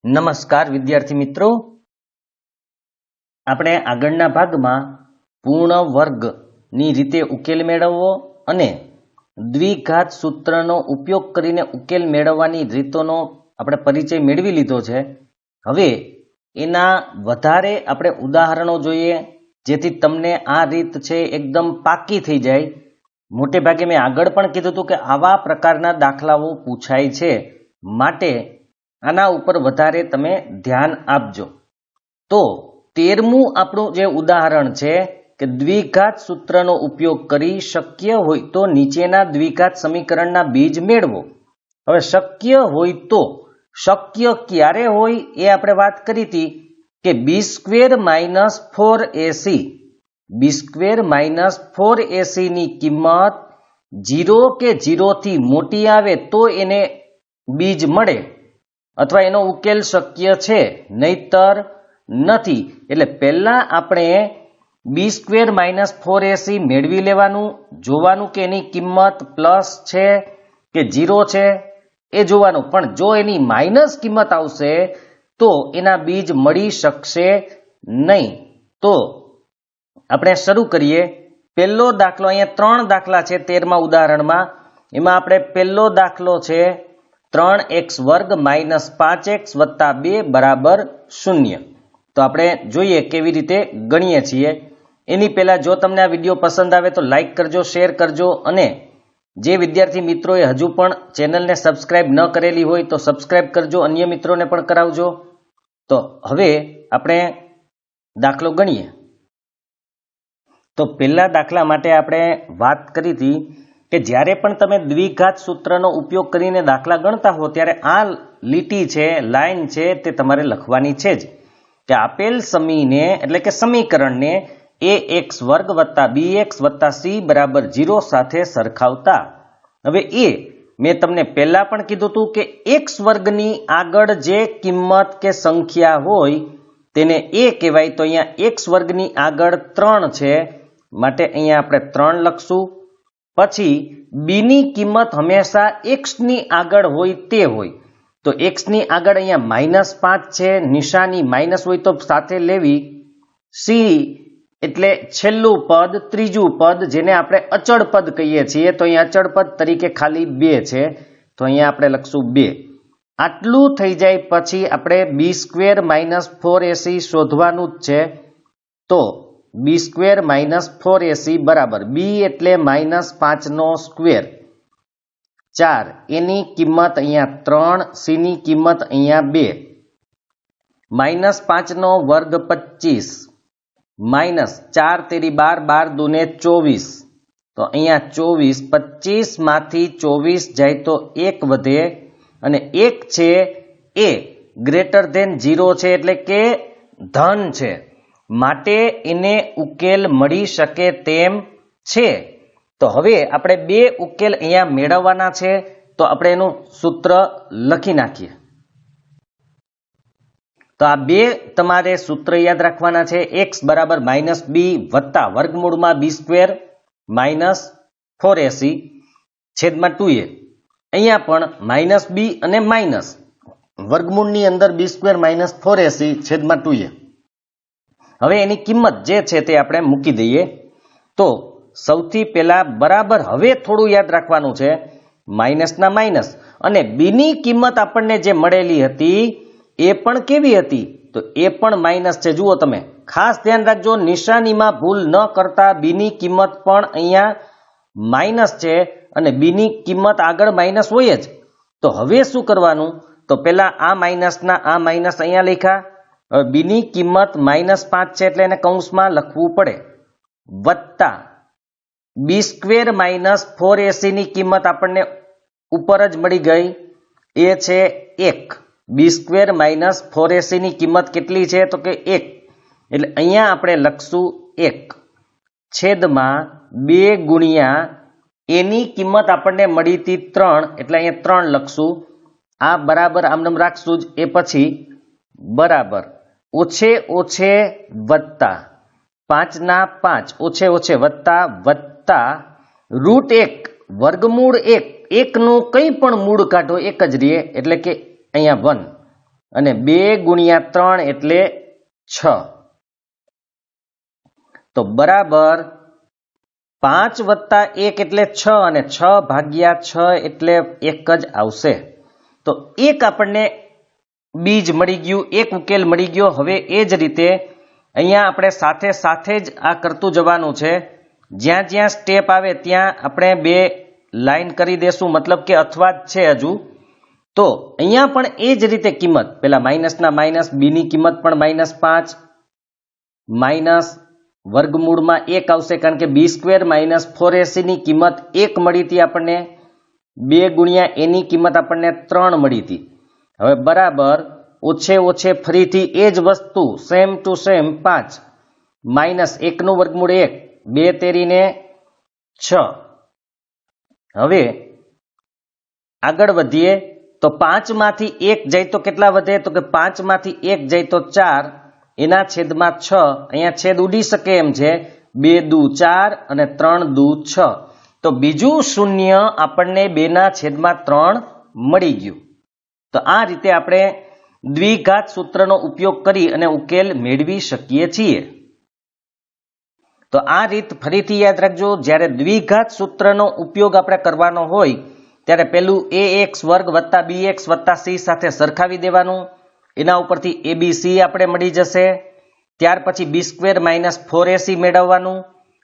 નમસ્કાર વિદ્યાર્થી મિત્રો, આપણે આગળના ભાગમાં પૂર્ણ વર્ગની રીતે ઉકેલ મેળવવો અને દ્વિઘાત સૂત્રનો ઉપયોગ કરીને ઉકેલ મેળવવાની રીતોનો આપણે પરિચય મેળવી લીધો છે. હવે એના વધારે આપણે ઉદાહરણો જોઈએ જેથી તમને આ રીત છે એકદમ પાકી થઈ જાય. મોટે ભાગે મેં આગળ પણ કીધું હતું કે આવા પ્રકારના દાખલાઓ પૂછાય છે, માટે આના ઉપર વધારે તમે ધ્યાન આપજો. તો 13મું આપણું જે ઉદાહરણ છે કે દ્વિઘાત સૂત્રનો ઉપયોગ કરી શક્ય હોય તો નીચેના દ્વિઘાત સમીકરણના બીજ મેળવો. હવે શક્ય હોય તો શક્ય ક્યારે હોય એ આપણે વાત કરી હતી કે b² - 4ac b² - 4ac ની કિંમત 0 કે 0 થી મોટી આવે તો એને બીજ મળે અથવા એનો ઉકેલ શક્ય છે, નહીતર નથી. એટલે પહેલા આપણે b² - 4ac મેળવી લેવાનું, જોવાનું કે એની કિંમત પ્લસ છે કે 0 છે એ જોવાનું. પણ જો એની માઇનસ કિંમત આવશે તો એના બીજ મળી શકશે નહીં. તો આપણે શરૂ કરીએ. પહેલો દાખલો, અહીંયા 3 દાખલા છે 13મા ઉદાહરણમાં. એમાં આપણે પહેલો દાખલો છે 3x² - 5x + 2 = 0. તો આપણે જોઈએ કેવી રીતે ગણીએ છીએ. એની પહેલા જો તમને આ વિડીયો પસંદ આવે તો લાઈક કરજો, શેર કરજો, અને જે વિદ્યાર્થી મિત્રોએ હજુ પણ ચેનલને સબસ્ક્રાઇબ ન કરેલી હોય તો સબસ્ક્રાઇબ કરજો, અન્ય મિત્રોને પણ કરાવજો. તો હવે આપણે દાખલો ગણીએ. તો પહેલા દાખલા માટે આપણે વાત કરી હતી કે જ્યારે પણ તમે દ્વિઘાત સૂત્રનો ઉપયોગ કરીને દાખલા ગણતા હો ત્યારે આ લીટી છે, લાઈન છે, તે તમારે લખવાની છે જ કે આપેલ સમીને એટલે કે સમીકરણને ax² + bx + c = 0 સાથે સરખાવતા. હવે મેં તમને પહેલા પણ કીધું હતું કે x² ની આગળ જે કિંમત કે સંખ્યા હોય તેને a કહેવાય. તો અહીંયા x² ની આગળ 3 છે, માટે અહીંયા આપણે 3 લખશું. પછી b ની કિંમત હંમેશા x ની આગળ હોય તે હોય. તો x ની આગળ અહીંયા -5 છે, નિશાની માઇનસ હોય તો સાથે લેવી. c એટલે છેલ્લું પદ, ત્રીજું પદ, જેને આપણે અચળ પદ કહીએ છીએ. તો અહીંયા અચળ પદ તરીકે ખાલી 2 છે, તો અહીંયા આપણે લખશું 2. આટલું થઈ જાય પછી આપણે b² - 4ac શોધવાનું જ છે. તો b² - 4ac બરાબર b એટલે -5² 4, એની કિંમત અહીંયા 3, c ની કિંમત અહીંયા 2, -5² 25, -4 તેરી 12, 12 દૂને 24. તો અહીંયા 24, 25 માંથી 24 જાય તો 1 વધે, અને 1 છે એ > 0 છે એટલે કે ધન છે, માટે એને ઉકેલ મળી શકે તેમ છે. તો હવે આપણે 2 ઉકેલ અહીંયા મેળવવાના છે. તો આપણે એનું સૂત્ર લખી નાખીએ. તો આ 2 તમારે સૂત્ર યાદ રાખવાના છે. x = -b વત્તા વર્ગમૂળમાં b² - 4ac છેદમાં 2a. અહીંયા પણ -b અને માઇનસ વર્ગમૂળની અંદર b² - 4ac છેદમાં 2a. હવે એની કિંમત જે છે તે આપણે મૂકી દઈએ. તો સૌથી પહેલા બરાબર હવે થોડું યાદ રાખવાનું છે, માઇનસના માઇનસ, અને b ની કિંમત આપણને જે મળેલી હતી એ પણ કેવી હતી? તો એ પણ માઇનસ છે. જુઓ તમે, ખાસ ધ્યાન રાખજો, નિશાનીમાં ભૂલ ન કરતા. b ની કિંમત પણ અહીંયા માઇનસ છે અને b ની કિંમત આગળ માઇનસ હોય જ. તો હવે શું કરવાનું? તો પહેલા આ માઇનસના આ માઇનસ અહીંયા લખ્યા. હવે b ની કિંમત -5 છે એટલે એને કૌંસમાં લખવું પડે, વત્તા b² - 4ac ની કિંમત આપણને ઉપર જ મળી ગઈ, એ છે 1. b² - 4ac ની કિંમત કેટલી છે? તો કે 1. એટલે અહીંયા આપણે લખશું 1 છેદમાં 2 ગુણ્યા એની કિંમત આપણને મળી હતી 3, એટલે અહીંયા 3 લખશું. આ બરાબર આમનામ રાખશું જ. એ પછી બરાબર ઓછે ઓછે વત્તા 5 ના 5 ઓછે ઓછે વત્તા √1 વર્ગમૂળ 1. 1 નું કંઈ પણ મૂળ કાઢો એક જ રહે, એટલે કે અહીંયા 1. અને 2 ગુણ્યા 3 એટલે 6. તો બરાબર 5 વત્તા 1 એટલે 6 અને 6 ભાગ્યા 6 એટલે 1 જ આવશે. તો એક આપણને બીજ મળી ગયું, એક ઉકેલ મળી ગયો. હવે એ જ રીતે અહીંયા આપણે સાથે સાથે જ આ કરતું જવાનું છે. જ્યાં જ્યાં સ્ટેપ આવે ત્યાં આપણે 2 લાઈન કરી દેશું, મતલબ કે અથવા જ છે હજુ. તો અહીંયા પણ એ જ રીતે કિંમત, પેલા માઇનસના માઇનસ, બીની કિંમત પણ -5 માઇનસ વર્ગમૂળમાં 1 આવશે, કારણ કે b² - 4ac ની કિંમત 1 મળી હતી આપણને. 2 ગુણ્યા a ની કિંમત આપણને 3 મળી હતી. હવે બરાબર ઓછે ઓછે ફરીથી એ જ વસ્તુ સેમ ટુ સેમ 5 માઇનસ 1 નું વર્ગમૂળ 1, 2 તેરીને 6. હવે આગળ વધીએ તો 5 માંથી 1 જાય તો કેટલા વધે? તો કે 5 માંથી 1 જાય તો 4, એના છેદમાં 6. અહીંયા છેદ ઉડી શકે એમ છે. 2 દુ 4 અને 3 દુ 6. તો બીજું શૂન્ય આપણને 2 ના છેદમાં 3 મળી ગયું. તો આ રીતે આપણે દ્વિઘાત સૂત્રનો ઉપયોગ કરી અને ઉકેલ મેળવી શકીએ છીએ. તો આ રીત ફરીથી યાદ રાખજો. જ્યારે દ્વિઘાત સૂત્રનો ઉપયોગ આપણે કરવાનો હોય ત્યારે પેલું ax² + bx + c સાથે સરખાવી દેવાનું. એના ઉપરથી abc આપણે મળી જશે. ત્યાર પછી b² - 4ac મેળવવાનું.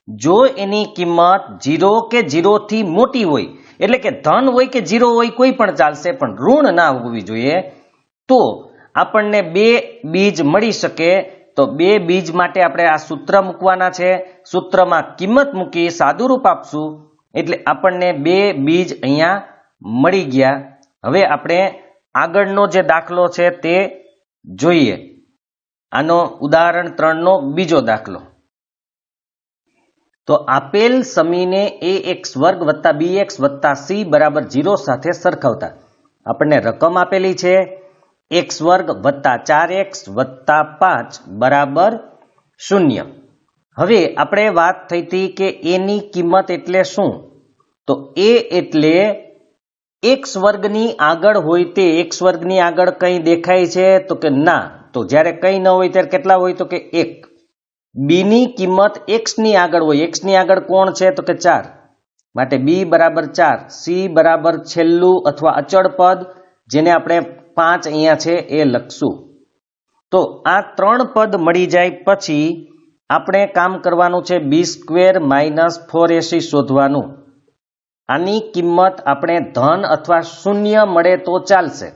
જો એની કિંમત 0 કે 0 થી મોટી હોય, એટલે કે ધન હોય કે 0 હોય કોઈ પણ ચાલશે, પણ ઋણ ના હોવી જોઈએ, તો આપણને 2 બીજ મળી શકે. તો 2 બીજ માટે આપણે આ સૂત્ર મૂકવાના છે. સૂત્રમાં કિંમત મૂકી સાદુરૂપ આપશું એટલે આપણને 2 બીજ અહીંયા મળી ગયા. હવે આપણે આગળનો જે દાખલો છે તે જોઈએ. આનો ઉદાહરણ 3 નો બીજો દાખલો. તો આપેલ સમીને ax² + bx + c બરાબર 0 સાથે સરખાવતા આપણને રકમ આપેલી છે x² + 4x + 5 બરાબર 0. હવે આપણે વાત થઈ હતી કે a ની કિંમત એટલે શું? તો a એટલે x² ની આગળ હોય તે. x² ની આગળ કંઈ દેખાય છે? તો કે ના. તો જ્યારે કંઈ ન હોય ત્યારે કેટલા હોય? તો કે 1. b ની કિંમત x ની આગળ હોય. x ની આગળ કોણ છે? તો કે 4. માટે b બરાબર 4. c બરાબર છેલ્લું અથવા અચળ પદ, જેને આપણે 5 અહીંયા છે એ લખશું. તો આ 3 પદ મળી જાય પછી આપણે કામ કરવાનું છે b² - 4ac શોધવાનું. આની કિંમત આપણે ધન અથવા શૂન્ય મળે તો ચાલશે.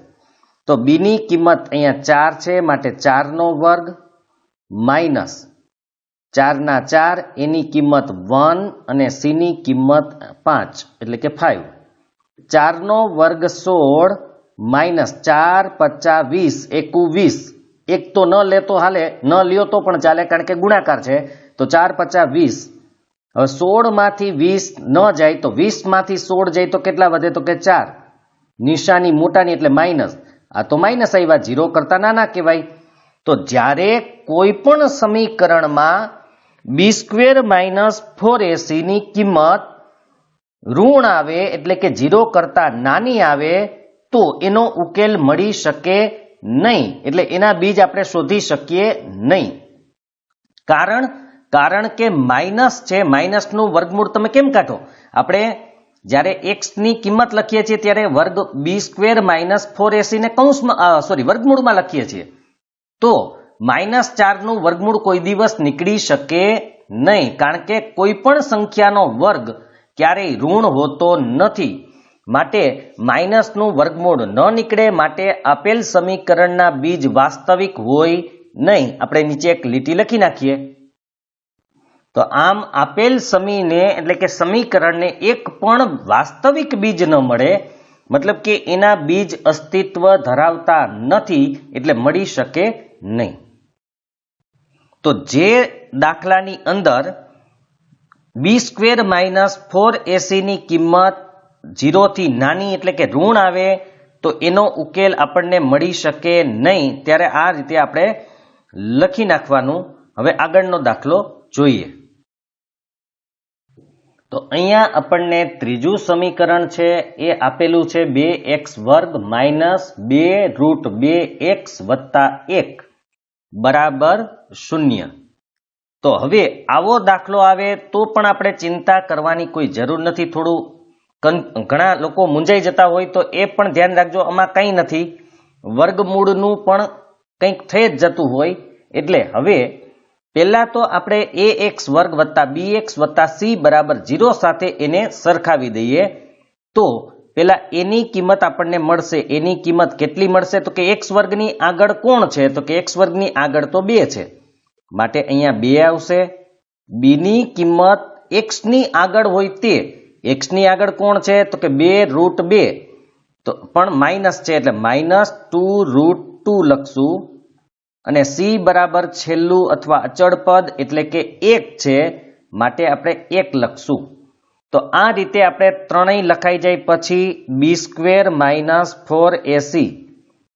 તો b ની કિંમત અહીંયા 4 છે, માટે 4 નો વર્ગ માઇનસ 4 ના 4, એની કિંમત 1 અને c ની કિંમત 5 એટલે કે 5. 4 નો વર્ગ 16 માઇનસ 4 × 5 = 21. એક તો ન લેતો હાલે, ન લ્યો તો પણ ચાલે, કારણ કે ગુણાકાર છે. તો 4 × 5 = 20. હવે 16 માંથી 20 ન જાય તો 20 માંથી 16 જાય તો કેટલા વધે? તો કે 4. નિશાની મોટાની એટલે માઇનસ. આ તો માઇનસ આવ્યા, 0 કરતા નાના કહેવાય. તો જ્યારે કોઈ પણ સમીકરણમાં b² - 4ac ની કિંમત ઋણ આવે, એટલે કે 0 કરતા નાની આવે, તો એનો ઉકેલ મળી શકે નહીં. એટલે એના બીજ આપણે શોધી શકીએ નહીં. કારણ કે માઇનસ છે. માઇનસનું વર્ગમૂળ તમે કેમ કાઢો? આપણે જ્યારે x ની કિંમત લખીએ છીએ ત્યારે વર્ગ b² - 4ac ને વર્ગમૂળમાં લખીએ છીએ. તો -4 નું વર્ગમૂળ કોઈ દિવસ નીકળી શકે નહીં, કારણ કે કોઈ પણ સંખ્યાનો વર્ગ ક્યારેય ઋણ હોતો નથી. માટે માઇનસનું વર્ગમૂળ ન નીકળે, માટે આપેલ સમીકરણના બીજ વાસ્તવિક હોય નહીં. આપણે નીચે એક લીટી લખી નાખીએ. તો આમ આપેલ સમીને એટલે કે સમીકરણને એક પણ વાસ્તવિક બીજ ન મળે, મતલબ કે એના બીજ અસ્તિત્વ ધરાવતા નથી, એટલે મળી શકે નહીં. તો જે દાખલાની અંદર b² - 4ac ની કિંમત 0 થી નાની એટલે કે ઋણ આવે, તો એનો ઉકેલ આપણને મળી શકે નહીં. ત્યારે આ રીતે આપણે લખી નાખવાનું. હવે આગળનો દાખલો જોઈએ. તો તો અહીંયા આપણને ત્રીજું સમીકરણ છે એ આપેલું છે 2x² માઇનસ 2√2x વત્તા 1 બરાબર 0. તો હવે આવો દાખલો આવે તો પણ આપણે ચિંતા કરવાની કોઈ જરૂર નથી. થોડું ઘણા લોકો મૂંઝાઈ જતા હોય તો એ પણ ધ્યાન રાખજો, આમાં કંઈ નથી, વર્ગમૂળનું પણ કંઈક થઈ જ જતું હોય. એટલે હવે પહેલા તો આપણે ax² વત્તા bx વત્તા c બરાબર 0 સાથે એને સરખાવી દઈએ. તો પેલા એની કિંમત આપણને મળશે. એની કિંમત કેટલી મળશે? તો કે x² ની આગળ કોણ છે? તો કે x² ની આગળ તો 2 છે, માટે અહીંયા 2 આવશે. b ની કિંમત x ની આગળ હોય તે, x ની આગળ કોણ છે? તો કે 2√2, તો પણ માઇનસ છે એટલે -2√2 લખશું. અને c બરાબર છેલ્લું અથવા અચળ પદ એટલે કે 1 છે, માટે આપણે 1 લખશું. તો આ રીતે આપણે ત્રણેય લખાઈ જાય પછી b² માઇનસ 4ac.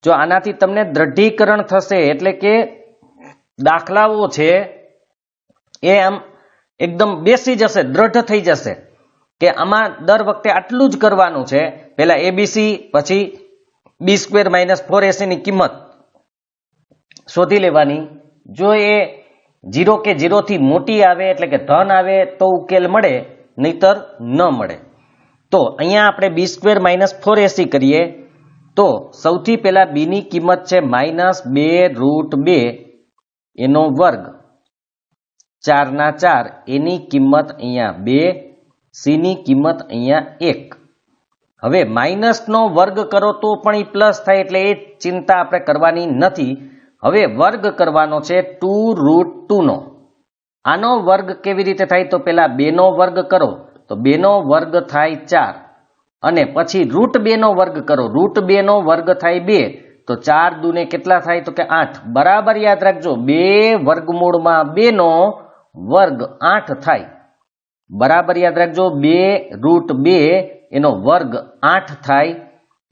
જો આનાથી તમને દ્રઢીકરણ થશે, એટલે કે દાખલાઓ છે એ આમ એકદમ બેસી જશે, દ્રઢ થઈ જશે કે આમાં દર વખતે આટલું જ કરવાનું છે. પહેલા abc, પછી b² માઇનસ 4ac ની કિંમત શોધી લેવાની. જો એ 0 કે 0 થી મોટી આવે એટલે કે ધન આવે તો ઉકેલ મળે, નહીતર ન મળે. તો અહીંયા આપણે b² માઇનસ 4ac કરીએ. તો સૌથી પહેલા b ની કિંમત છે -2√2 એનો વર્ગ 4/4, એની કિંમત અહીંયા 2, c ની કિંમત અહીંયા 1. હવે માઇનસનો વર્ગ કરો તો પણ એ પ્લસ થાય, એટલે એ ચિંતા આપણે કરવાની નથી. હવે વર્ગ કરવાનો છે 2√2 નો. આનો વર્ગ કેવી રીતે થાય? તો પેલા 2 નો વર્ગ કરો તો 2 નો વર્ગ થાય 4, અને પછી √2 નો વર્ગ કરો, √2 નો વર્ગ થાય 2, તો 4 દુને કેટલા થાય? તો કે 8. બરાબર યાદ રાખજો, 2 વર્ગમૂળમાં 2 નો વર્ગ 8 થાય. બરાબર યાદ રાખજો, 2√2 એનો વર્ગ 8 થાય.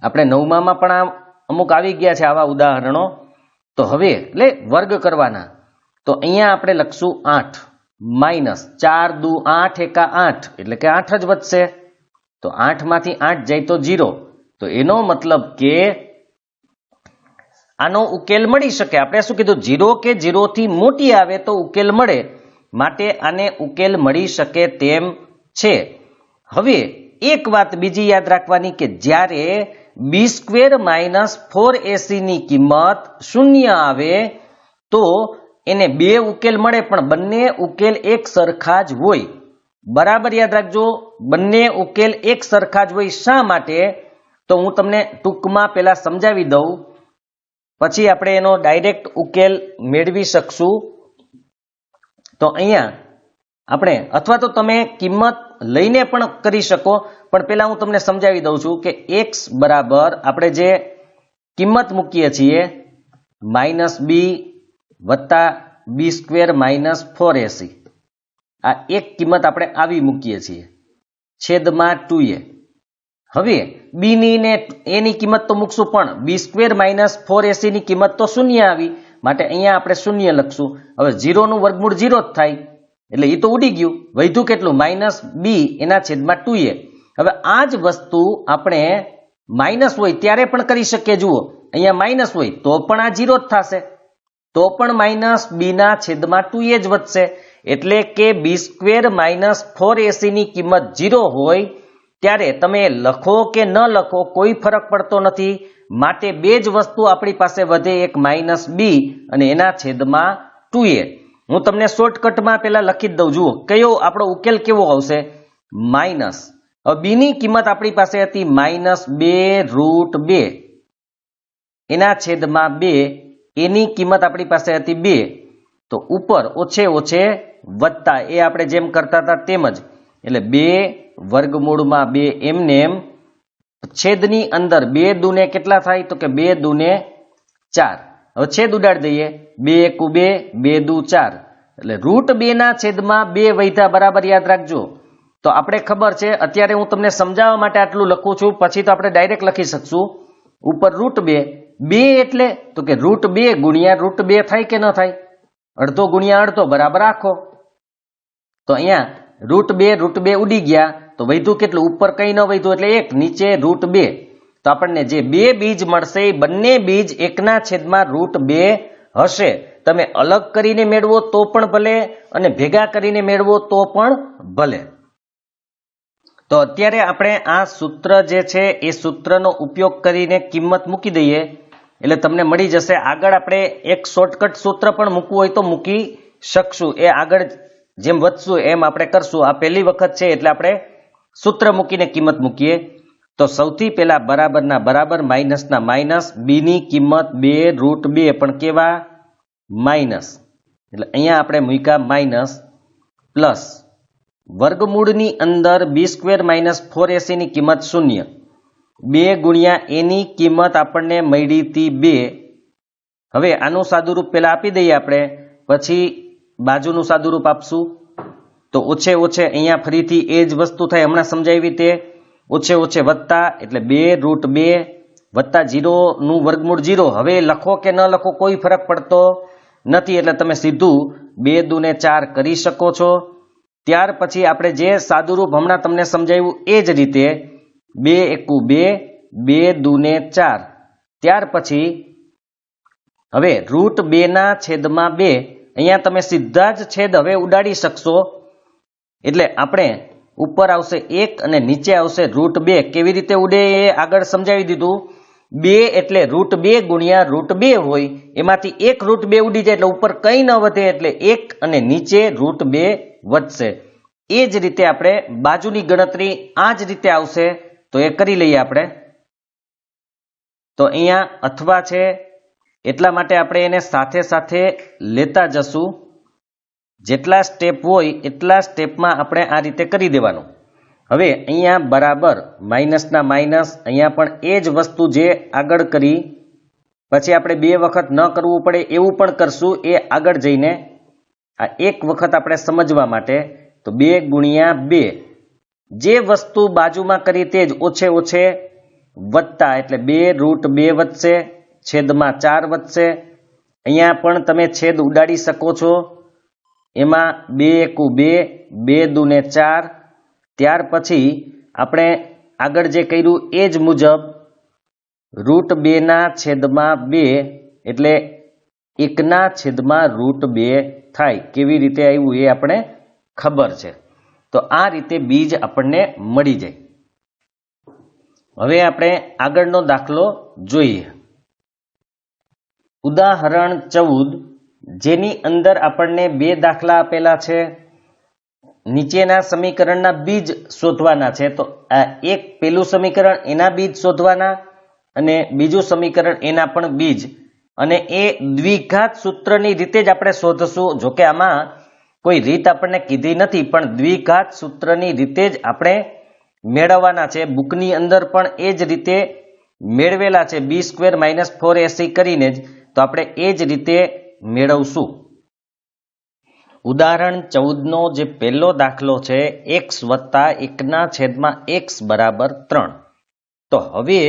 આપણે 9માં પણ અમુક આવી ગયા છે આવા ઉદાહરણો. તો હવે એટલે વર્ગ કરવાના. તો અહીંયા આપણે લખશું 8 માઇનસ 4 દુ 8 એકા 8, એટલે કે 8 જ વધશે. તો 8 માંથી 8 જાય તો 0. તો એનો મતલબ કે આનો ઉકેલ મળી શકે. આપણે શું કીધું? 0 કે 0 થી મોટી આવે તો ઉકેલ મળે, માટે આને ઉકેલ મળી શકે તેમ છે. હવે એક વાત બીજી યાદ રાખવાની કે જ્યારે b² માઇનસ 4ac ની કિંમત 0 આવે તો એને 2 ઉકેલ મળે, પણ બંને ઉકેલ એક સરખા જ હોય. બરાબર યાદ રાખજો, બંને ઉકેલ એક સરખા જ હોય. શા માટે? તો હું તમને ટૂંકમાં પહેલા સમજાવી દઉં, પછી આપણે એનો ડાયરેક્ટ ઉકેલ મેળવી શકશું. તો અહીંયા આપણે, અથવા તો તમે કિંમત લઈને પણ કરી શકો, પણ પહેલા હું તમને સમજાવી દઉં છું કે x બરાબર આપણે જે કિંમત મૂકીએ છીએ -b વત્તા b² માઇનસ 4ac, આ એક કિંમત આપણે આવી મૂકીએ છીએ છેદમાં 2a. હવે b ની ને a ની કિંમત તો મૂકશું, પણ b² માઇનસ 4ac ની કિંમત તો 0 આવી, માટે અહીંયા આપણે 0 લખશું. હવે 0 નું વર્ગમૂળ 0 જ થાય, એટલે એ તો ઉડી ગયું. વધ્યું કેટલું? -b એના છેદમાં 2a. હવે આ જ વસ્તુ આપણે માઇનસ હોય ત્યારે પણ કરી શકીએ. જુઓ, અહીંયા માઇનસ હોય તો પણ આ 0 જ થશે, તો પણ -b ના છેદમાં 2a જ વધશે. એટલે કે b² માઇનસ 4ac ની કિંમત 0 હોય ત્યારે તમે લખો કે ન લખો કોઈ ફરક પડતો નથી, માટે બે જ વસ્તુ આપણી પાસે વધે, એક -b અને એના છેદમાં 2a. હું તમને શોર્ટકટમાં પહેલા લખી જ દઉં. જુઓ કયો આપણો ઉકેલ કેવો આવશે? માઇનસ, હવે b ની કિંમત આપણી પાસે હતી -2√2 એના છેદમાં 2, એની કિંમત આપણી પાસે હતી 2, તો ઉપર ઓછે ઓછે વત્તા, એ આપણે જેમ કરતા હતા તેમ જ, એટલે 2 વર્ગમૂળમાં 2 એમને એમ, છેદની અંદર 2 દુને કેટલા થાય? તો કે 2 દુને 4. હવે છેદ ઉડાડી દઈએ, 2 એકુ 2, 2 દુ 4, એટલે √2 ના છેદમાં 2 વૈધા. બરાબર યાદ રાખજો. તો આપણે ખબર છે, અત્યારે હું તમને સમજાવવા માટે આટલું લખું છું, પછી તો આપણે ડાયરેક્ટ લખી શકશું. ઉપર √2, 2 એટલે તો કે √2 ગુણ્યા √2 થાય કે ન થાય? અડધો ગુણ્યા અડધો બરાબર આખો. તો અહીંયા √2 ઉડી ગયા તો વધ્યું કેટલું? ઉપર કંઈ ન વધ્યું એટલે 1, નીચે √2. તો આપણને જે બે બીજ મળશે એ બંને બીજ 1/√2 હશે. તમે અલગ કરીને મેળવો તો પણ ભલે અને ભેગા કરીને મેળવો તો પણ ભલે. તો અત્યારે આપણે આ સૂત્ર જે છે એ સૂત્રનો ઉપયોગ કરીને કિંમત મૂકી દઈએ એટલે તમને મળી જશે. આગળ આપણે એક શોર્ટકટ સૂત્ર પણ મૂકવું હોય તો મૂકી શકશું. એ આગળ જેમ વધશું એમ આપણે કરશું. આ પહેલી વખત છે એટલે આપણે સૂત્ર મૂકીને કિંમત મૂકીએ. તો સૌથી પહેલા બરાબરના બરાબર, માઇનસના માઇનસ, બીની કિંમત 2√2 પણ કેવા? માઇનસ. એટલે અહીંયા આપણે મૂક્યા માઇનસ, પ્લસ વર્ગમૂળની અંદર b² - 4ac ની કિંમત 0. 2 ગુણ્યા એની કિંમત આપણને મળી હતી 2. હવે આનું સાદુરૂપ પહેલા આપી દઈએ આપણે, પછી બાજુનું સાદુરૂપ આપશું. તો ઓછે ઓછે અહીંયા ફરીથી એ જ વસ્તુ થાય, હમણાં સમજાવી તે ઓછે ઓછે વત્તા એટલે 2√2 વત્તા 0 નું વર્ગમૂળ 0. હવે લખો કે ન લખો કોઈ ફરક પડતો નથી એટલે તમે સીધું 2 દુને 4 કરી શકો છો. ત્યાર પછી આપણે જે સાદુરૂપ હમણાં તમને સમજાવ્યું એ જ રીતે 2 એકુ 2, 2 દુને 4. ત્યાર પછી હવે √2/2 અહીંયા તમે સીધા જ છેદ હવે ઉડાડી શકશો. એટલે આપણે ઉપર આવશે 1 અને નીચે આવશે √2. કેવી રીતે ઉડે એ આગળ સમજાવી દીધું. 2 એટલે √2 ગુણ્યા √2 હોય, એમાંથી 1 √2 ઉડી જાય એટલે ઉપર કંઈ ન વધે એટલે 1 અને નીચે √2 વધશે. એ જ રીતે આપણે બાજુની ગણતરી આ જ રીતે આવશે. તો એ કરી લઈએ આપણે. તો અહીંયા અથવા છે એટલા માટે આપણે એને સાથે સાથે લેતા જશું. જેટલા સ્ટેપ હોય એટલા સ્ટેપમાં આપણે આ રીતે કરી દેવાનું. હવે અહીંયા બરાબર, માઇનસના માઇનસ, અહીંયા પણ એ જ વસ્તુ જે આગળ કરી, પછી આપણે 2 વખત ન કરવું પડે એવું પણ કરશું એ આગળ જઈને. આ એક વખત આપણે સમજવા માટે. તો 2 ગુણ્યા 2, જે વસ્તુ બાજુમાં કરી તે જ ઓછે ઓછે વત્તા એટલે 2√2 વધશે, છેદમાં 4 વધશે. અહીંયા પણ તમે છેદ ઉડાડી શકો છો. એમાં 2 એકુ 2, 2 દુને 4. ત્યાર પછી આપણે આગળ જે કર્યું એ જ મુજબ √2/2 એટલે 1/√2 થાય. કેવી રીતે આવ્યું એ આપણે ખબર છે. તો આ રીતે બીજ આપણને મળી જાય. હવે આપણે આગળનો દાખલો જોઈએ. ઉદાહરણ 14, જેની અંદર આપણને 2 દાખલા આપેલા છે. નીચેના સમીકરણના બીજ શોધવાના છે. તો આ એક પેલું સમીકરણ એના બીજ શોધવાના અને બીજું સમીકરણ એના પણ બીજ, અને એ દ્વિઘાત સૂત્રની રીતે જ આપણે શોધશું. જોકે આમાં કોઈ રીત આપણને કીધી નથી, પણ દ્વિઘાત સૂત્રની રીતે જ આપણે મેળવવાના છે. બુકની અંદર પણ એ જ રીતે મેળવેલા છે, b² - 4ac કરીને જ. તો આપણે એ જ રીતે મેળવશું. ઉદાહરણ 14નો જે પહેલો દાખલો છે, x + 1/x = 3. તો હવે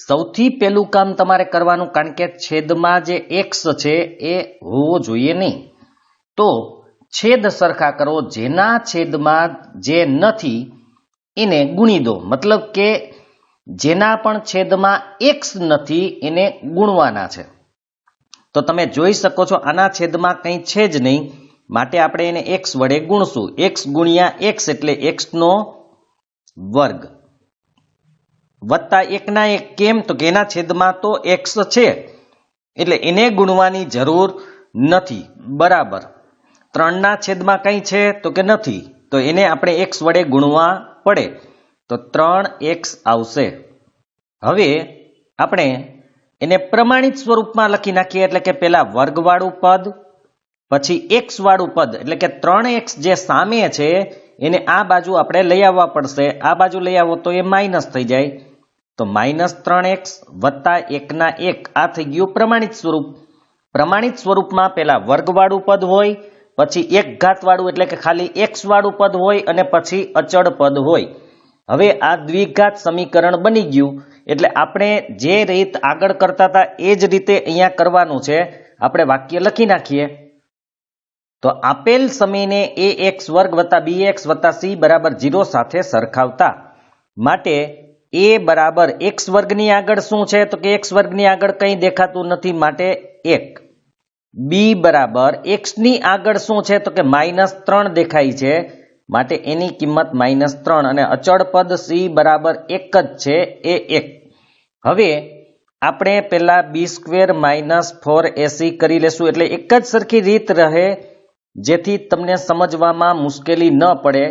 સૌથી પહેલું કામ તમારે કરવાનું, કારણ કે છેદમાં જે x છે એ હોવો જોઈએ નહીં. તો છેદ સરખા કરો. જેના છેદમાં જે નથી એને ગુણી દો. મતલબ કે જેના પણ છેદમાં x નથી એને ગુણવાના છે. તો તમે જોઈ શકો છો આના છેદમાં કંઈ છે જ નહીં, માટે આપણે એને x વડે ગુણશું. x ગુણ્યા x એટલે x નો વર્ગ વત્તા 1/1. કેમ? તો કે એના છેદમાં તો x છે એટલે એને ગુણવાની જરૂર નથી. બરાબર 3ના છેદમાં કંઈ છે તો કે નથી, તો એને આપણે x વડે ગુણવા પડે. તો 3x આવશે. હવે આપણે એને પ્રમાણિત સ્વરૂપમાં લખી નાખીએ. એટલે કે પહેલા વર્ગવાળું પદ, પછી x વાળું પદ. એટલે કે 3x જે સામે છે એને આ બાજુ આપણે લઈ આવવા પડશે. આ બાજુ લઈ આવો તો એ માઇનસ થઈ જાય. તો -3x વત્તા 1/1. આ થઈ ગયું પ્રમાણિત સ્વરૂપ. પ્રમાણિત સ્વરૂપમાં પહેલા વર્ગવાળું પદ હોય, પછી એક ઘાત વાળું એટલે કે ખાલી x વાળું પદ હોય, અને પછી અચળ પદ હોય. હવે આ દ્વિઘાત સમીકરણ બની ગયું. એટલે આપણે જે રીત આગળ કરતા હતા એ જ રીતે અહીંયા કરવાનું છે. આપણે વાક્ય લખી નાખીએ. તો આપેલ સમીને ax વર્ગ વત્તા bx વત્તા c બરાબર 0 સાથે સરખાવતા માટે a બરાબર x વર્ગની આગળ શું છે તો કે x વર્ગની આગળ કંઈ દેખાતું નથી માટે 1, b બરાબર x ની આગળ શું છે તો કે -3 દેખાય છે માટે એની કિંમત -3 અને અચળ પદ c બરાબર 1 જ છે એ 1. હવે આપણે પેલા b² - 4ac કરી લેશું એટલે એક જ સરખી રીત રહે જેથી તમને સમજવામાં મુશ્કેલી ન પડે.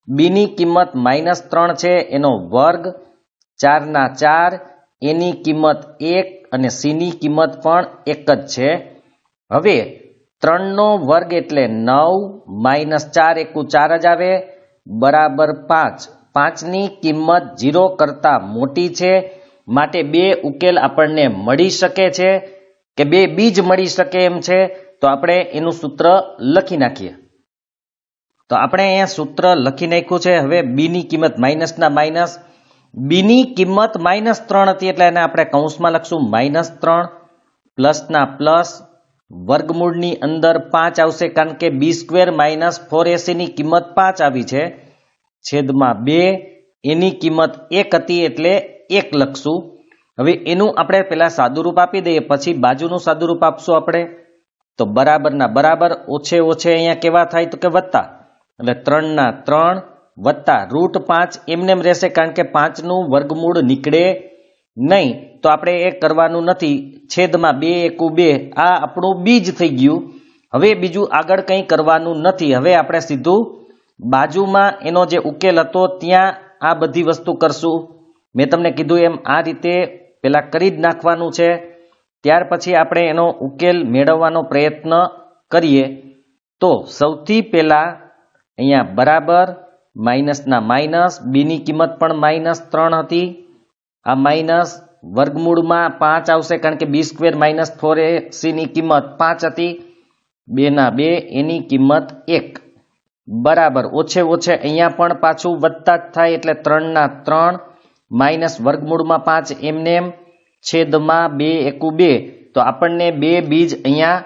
b ની કિંમત -3 છે એનો વર્ગ 4 ના 4, એની કિંમત 1 અને c ની કિંમત પણ 1 જ છે. હવે 3 નો વર્ગ એટલે 9 - 4 એકુ 4 જ આવે બરાબર 5. 5 ની કિંમત 0 કરતા મોટી છે માટે બે ઉકેલ આપણને મળી શકે છે કે બે બીજ મળી શકે એમ છે. તો આપણે એનું સૂત્ર લખી નાખીએ. તો આપણે અહીંયા સૂત્ર લખી નાખ્યું છે. હવે b ની કિંમત માઇનસ ના માઇનસ, b ની કિંમત -3 હતી એટલે એને આપણે કૌંસમાં લખશું -3 પ્લસ ના પ્લસ વર્ગમૂળની અંદર 5 આવશે કારણ કે b² - 4ac ની કિંમત 5 આવી છે છેદમાં 2, એની કિંમત 1 હતી એટલે 1 લખશું. હવે એનું આપણે પહેલા સાદુરૂપ આપી દઈએ પછી બાજુનું સાદુરૂપ આપશું આપણે. તો બરાબર ના બરાબર ઓછે ઓછે અહીંયા કેવા થાય તો કે વત્તા એટલે 3 ના 3 વત્તા √5 એમનેમ રહેશે કારણ કે 5 નું વર્ગમૂળ નીકળે નહીં તો આપણે એ કરવાનું નથી. છેદમાં 2 એકુ 2 આ આપણું બીજ થઈ ગયું. હવે બીજું આગળ કંઈ કરવાનું નથી. હવે આપણે સીધું બાજુમાં એનો જે ઉકેલ હતો ત્યાં આ બધી વસ્તુ કરશું. મેં તમને કીધું એમ આ રીતે પેલા કરી જ નાખવાનું છે ત્યાર પછી આપણે એનો ઉકેલ મેળવવાનો પ્રયત્ન કરીએ. તો સૌથી પહેલા અહીંયા બરાબર માઇનસ ના માઇનસ, b ની કિંમત પણ -3 હતી, આ માઇનસ વર્ગમૂળમાં 5 આવશે કારણ કે b² - 4ac ની કિંમત 5 હતી, 2 ના 2 એની કિંમત 1 બરાબર ઓછે ઓછે અહીંયા પણ પાછું વધતા જ થાય એટલે 3 ના 3 માઇનસ વર્ગમૂળમાં 5 એમનેમ છેદમાં 2 એકુ 2. તો આપણને બે બીજ અહીંયા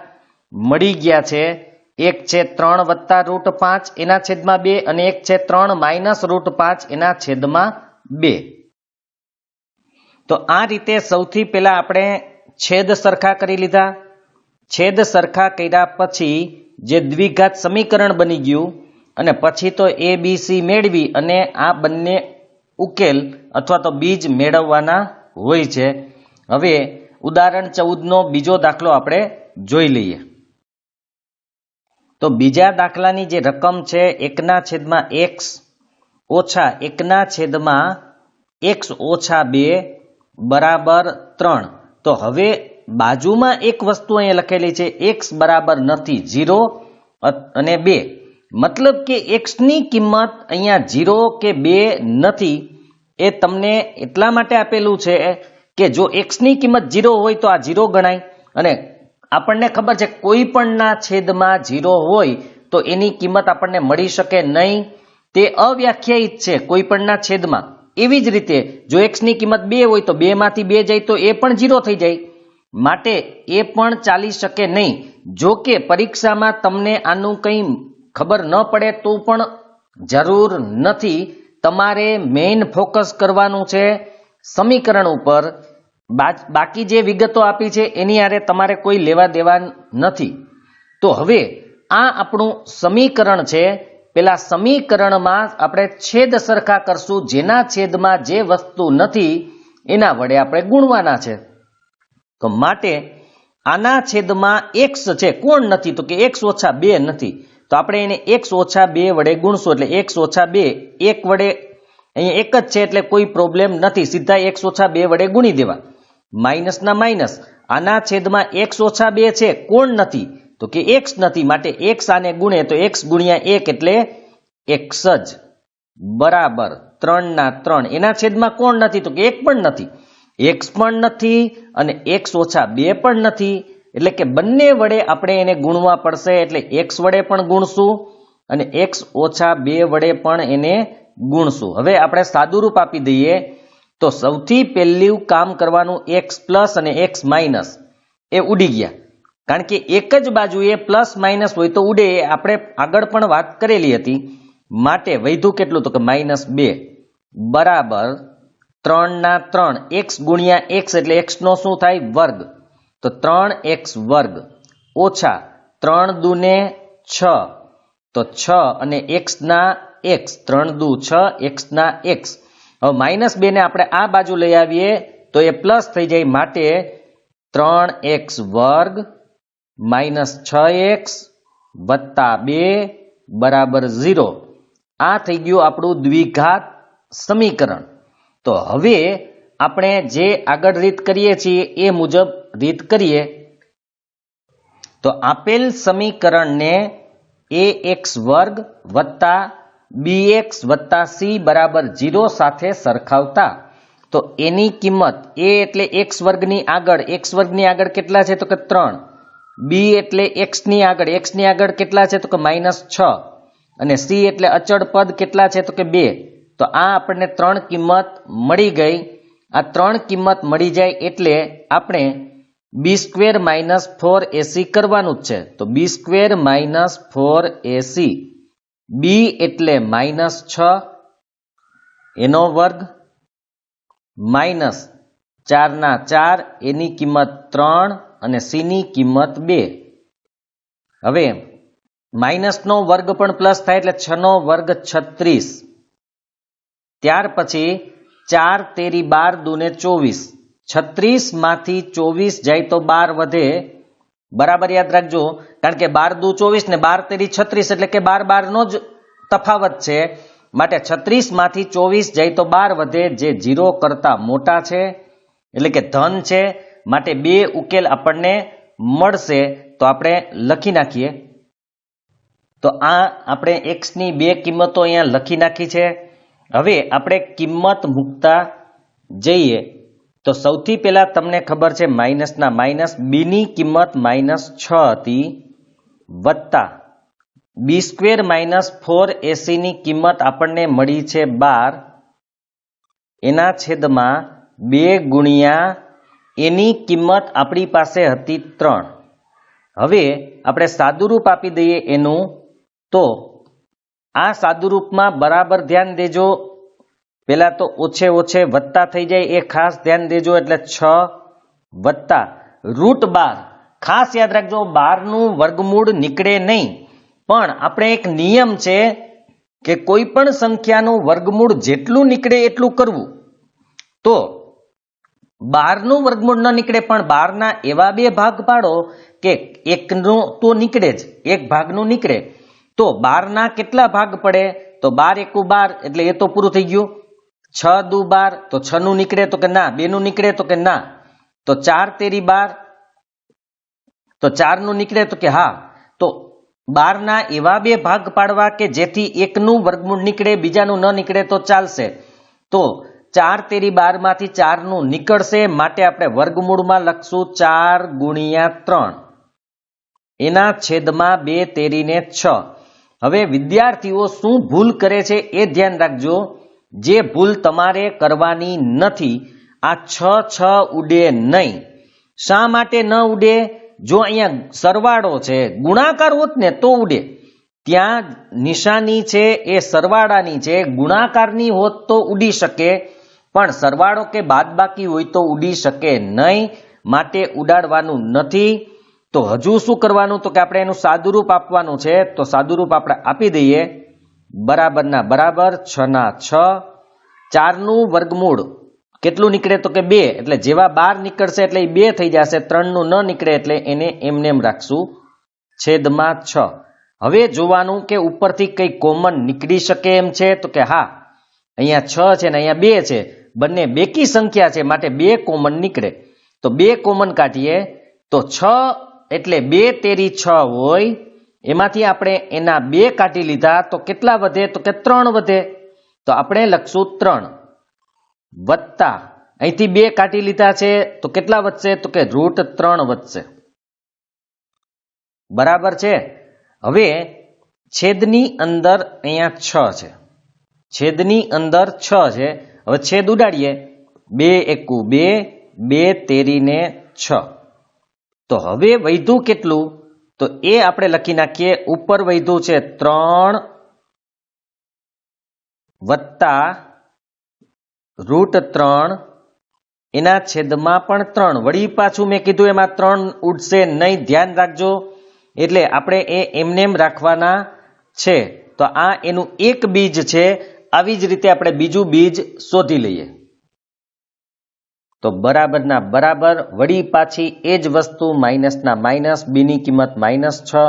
મળી ગયા છે. એક છે 3 વત્તા √5 એના છેદમાં 2 અને એક છે 3 માઇનસ √5 એના છેદમાં 2. તો આ રીતે સૌથી પહેલા આપણે છેદ સરખા કરી લીધા. છેદ સરખા કર્યા પછી જે દ્વિઘાત સમીકરણ બની ગયું અને પછી તો a b c મેળવી અને આ બંને ઉકેલ અથવા તો બીજ મેળવવાના હોય છે. હવે ઉદાહરણ 14નો બીજો દાખલો આપણે જોઈ લઈએ. તો બીજા દાખલાની જે રકમ છે 1/x ઓછા 1/x ઓછા 2 બરાબર 3. તો હવે બાજુમાં એક વસ્તુ અહીંયા લખેલી છે x બરાબર નથી 0 અને 2 મતલબ કે x ની કિંમત અહીંયા 0 કે 2 નથી. એ તમને એટલા માટે આપેલું છે કે જો x ની કિંમત 0 હોય તો આ 0 ગણાય અને આપણને ખબર છે કોઈ પણના છેદમાં 0 હોય તો એની કિંમત આપણને મળી શકે નહીં, તે અવ્યાખ્યાયિત છે કોઈ પણના છેદમાં. એવી જ રીતે જો x ની કિંમત 2 હોય તો 2 માંથી 2 જાય તો એ પણ 0 થઈ જાય માટે એ પણ ચાલી શકે નહીં. જો કે પરીક્ષામાં તમને આનું કંઈ ખબર ન પડે તો પણ જરૂર નથી. તમારે મેઇન ફોકસ કરવાનું છે સમીકરણ ઉપર. બાકી જે વિગતો આપી છે એની આરે તમારે કોઈ લેવા દેવા નથી. તો હવે આ આપણું સમીકરણ છે. પેલા સમીકરણમાં આપણે છેદ સરખા કરશું. જેના છેદમાં જે વસ્તુ નથી એના વડે આપણે ગુણવાના છે. તો માટે આના છેદમાં x છે કોણ નથી તો કે x ઓછા 2 નથી. તો આપણે એને x ઓછા 2 વડે ગુણશું એટલે x ઓછા 2 1 વડે અહીંયા એક જ છે એટલે કોઈ પ્રોબ્લેમ નથી, સીધા x ઓછા 2 વડે ગુણી દેવા. માઇનસ ના માઇનસ આના છેદમાં x ઓછા 2 છે કોણ નથી તો કે x નથી માટે x આને ગુણે તો x ગુણ્યા 1 એટલે x જ બરાબર 3 ના 3. એના છેદમાં કોણ નથી તો કે 1 પણ નથી, x પણ નથી અને x ઓછા 2 પણ નથી એટલે કે બંને વડે આપણે એને ગુણવા પડશે એટલે x વડે પણ ગુણશું અને x ઓછા 2 વડે પણ એને ગુણશું. હવે આપણે સાદુરૂપ આપી દઈએ તો સૌથી પહેલું કામ કરવાનું x પ્લસ અને x માઇનસ એ ઉડી ગયા. કારણ કે એક જ બાજુએ પ્લસ માઇનસ હોય તો ઉડે, એ આપણે આગળ પણ વાત કરેલી હતી. માટે વધ્યું કેટલું, તો કે -2 બરાબર 3/3 x ગુણ્યા x એટલે x નો શું થાય, વર્ગ. તો 3x વર્ગ ઓછા 3 દુને 6, તો 6 અને x ના x, 3 દુ 6 x ના x. હવે -2 ને આપણે આ બાજુ લઈ આવીએ તો એ પ્લસ થઈ જાય, માટે 3x વર્ગ -6x વત્તા 2 બરાબર 0. આ થઈ ગયું આપણું દ્વિઘાત સમીકરણ. તો હવે આપણે જે આગળ રીત કરીએ છીએ એ મુજબ રીત કરીએ તો આપેલ સમીકરણને ax વર્ગ વત્તા bx વત્તા c બરાબર 0 સાથે સરખાવતા તો એની કિંમત a એટલે x વર્ગની આગળ કેટલા છે, તો કે 3. b એટલે x ની આગળ કેટલા છે, તો કે -6. અને c એટલે અચળ પદ કેટલા છે, તો કે 2. તો આ આપણને 3 કિંમત મળી ગઈ. આ 3 કિંમત મળી જાય એટલે આપણે b² - 4ac કરવાનું જ છે. તો b² - 4ac, b એટલે -6 એનો વર્ગ -4/4 એની કિંમત 3 અને c ની કિંમત 2. હવે માઇનસનો વર્ગ પણ પ્લસ થાય એટલે 6 નો વર્ગ 36. ત્યાર પછી 4 તેરી 12 દુને 24, 36 માંથી 24 જાય તો 12 વધે. બરાબર યાદ રાખજો, કારણ કે 12 દુ 24 ને 12 તેરી 36 એટલે કે 12 નો જ તફાવત છે. માટે 36 માંથી 24 જાય તો 12 વધે, જે 0 કરતા મોટા છે એટલે કે ધન છે. માટે 2 ઉકેલ આપણને મળશે. તો આપણે લખી નાખીએ. તો આ આપણે x ની 2 કિંમતો અહીંયા લખી નાખી છે. હવે આપણે કિંમત મૂકતા જઈએ તો સૌથી પહેલા તમને ખબર છે માઇનસના માઇનસ, b ની કિંમત -6 હતી વત્તા b² - 4ac ની કિંમત આપણને મળી છે 12, એના છેદમાં 2 ગુણ્યા એની કિંમત આપણી પાસે હતી 3. હવે આપણે સાદુરૂપ આપી દઈએ એનું. તો આ સાદુરૂપમાં બરાબર ધ્યાન દેજો, પેલા તો ઓછે વત્તા થઈ જાય એ ખાસ ધ્યાન દેજો. એટલે 6 વત્તા √12. ખાસ યાદ રાખજો, 12 નું વર્ગમૂળ નીકળે નહીં, પણ આપણે એક નિયમ છે કે કોઈ પણ સંખ્યાનું વર્ગમૂળ જેટલું નીકળે એટલું કરવું. તો 12 નું વર્ગમૂળ ન નીકળે પણ 12 ના એવા 2 ભાગ પાડો કે એકનો તો નીકળે જ, એક ભાગનું નીકળે. તો 12 ના કેટલા ભાગ પડે, તો 12 × 12 એટલે એ તો પૂરું થઈ ગયું. 6 દુ 12 તો 6 નું નીકળે, તો કે ના. 2 નું નીકળે, તો કે ના. તો 4 તેરી 12 તો 4 નું નીકળે, તો કે હા. તો 12 ના એવા 2 ભાગ પાડવા કે જેથી એકનું વર્ગમૂળ નીકળે, બીજાનું ન નીકળે તો ચાલશે. તો 4 તેરી 12 માંથી 4 નું નીકળશે, માટે આપણે વર્ગમૂળમાં લખશું 4 ગુણ્યા 3 એના છેદમાં 2 તેરીને 6. હવે વિદ્યાર્થીઓ શું ભૂલ કરે છે એ ધ્યાન રાખજો, જે ભૂલ તમારે કરવાની નથી. આ 6 ઉડે નહીં. શા માટે ન ઉડે? જો અહીંયા સરવાળો છે, ગુણાકાર હોત ને તો ઉડે. ત્યાં નિશાની છે એ સરવાળાની છે, ગુણાકારની હોત તો ઉડી શકે, પણ સરવાળો કે બાદબાકી હોય તો ઉડી શકે નહીં, માટે ઉડાડવાનું નથી. તો હજુ શું કરવાનું, તો કે આપણે એનું સાદુરૂપ આપવાનું છે. તો સાદુરૂપ આપણે આપી દઈએ. બરાબરના બરાબર 6 ના 6. 4 નું વર્ગમૂળ કેટલું નીકળે, તો કે 2, એટલે જેવા 12 નીકળશે એટલે 2 થઈ જશે. 3 નું ન નીકળે એટલે એને એમને એમ રાખશું છેદમાં 6. હવે જોવાનું કે ઉપરથી કઈ કોમન નીકળી શકે એમ છે, તો કે હા, અહીંયા 6 છે ને અહીંયા 2 છે, બંને બેકી સંખ્યા છે, માટે 2 કોમન નીકળે. તો 2 કોમન કાઢીએ તો 6 એટલે 2 તેરી 6 હોય, એમાંથી આપણે એના 2 કાઢી લીધા તો કેટલા વધે, તો કે 3 વધે. તો આપણે લખશું 3 વત્તા અહીંથી 2 કાઢી લીધા છે તો કેટલા વધશે, તો કે √3 વધશે. બરાબર છે. હવે છેદની અંદર અહીંયા 6 છે, છેદની અંદર 6 છે. હવે છેદ ઉડાડીએ, 2 × 2, 2 તેરીને 6. તો હવે વધ્યું કેટલું? તો એ આપણે લખી નાખીએ, ઉપર વધ્યું છે 3 વત્તા √3 એના છેદમાં પણ 3. વળી પાછું મેં કીધું એમાં 3 ઉડશે નહીં, ધ્યાન રાખજો. એટલે આપણે એ એમનેમ રાખવાના છે. તો આ એનું એક બીજ છે. આવી જ રીતે આપણે બીજું બીજ શોધી લઈએ. તો બરાબરના બરાબર, વળી પાછી એ જ વસ્તુ, માઇનસના માઇનસ, બીની કિંમત -6.